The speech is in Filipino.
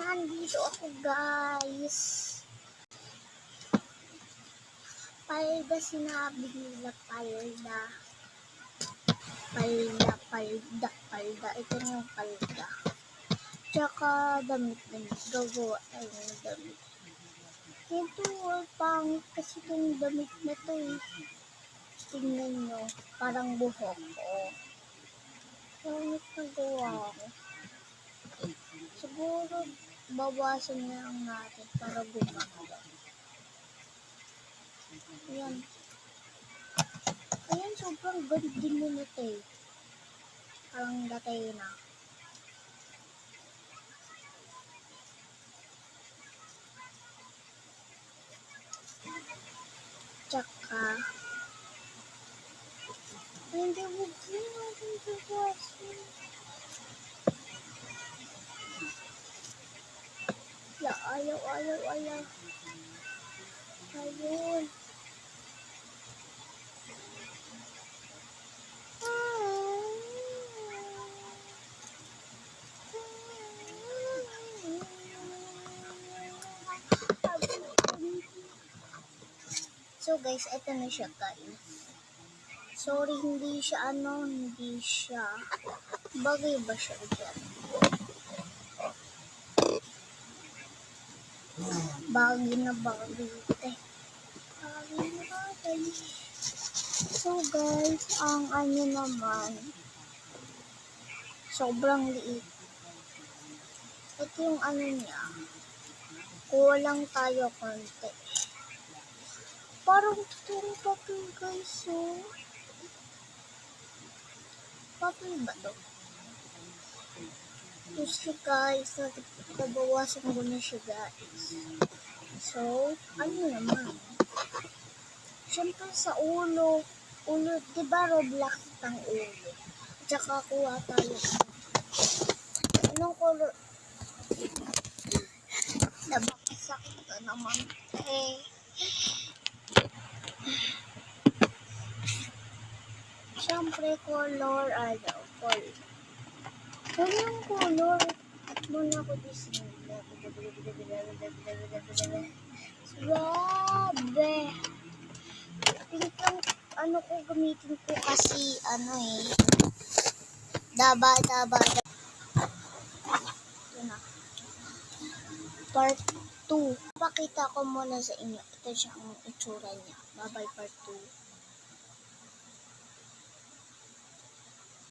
Nandito ako, guys. Palda, sinabi nila palda. Palda. Ito na yung palda. Tsaka damit. Gagawa tayo ng damit. Ito, pangit kasi itong damit na to eh. Tingnan nyo, parang buhok ko. Pangit na gawa ko. Siguro, bawasan na lang natin para gumanda. Ayan. Ayan, sobrang ganda din yun ito eh. Parang datay na. Tsaka, hindi mo din natin bawasan. Ayaw. Ayun. So guys, ito na siya guys. Sorry, hindi siya bagay ba siya dyan? Bagay na bagay. So guys, ang ano naman, sobrang liit. Ito yung ano niya, kulang tayo konti. Parang totoong papel guys, so. Papel ba to? Kasi guys, nabawasan ko na siya guys. So, ano naman? Siyempre sa ulo, diba Roblox ang ulo? Tsaka kuha tayo. Anong color? Nabaksak ka naman. Siyempre color. Anong color? At muna ko disney. Grabe. Pink lang, gamitin ko kasi, daba. Ito na. Part 2. Pakita ko muna sa inyo. Ito siya ang itsura niya. Bye-bye part 2.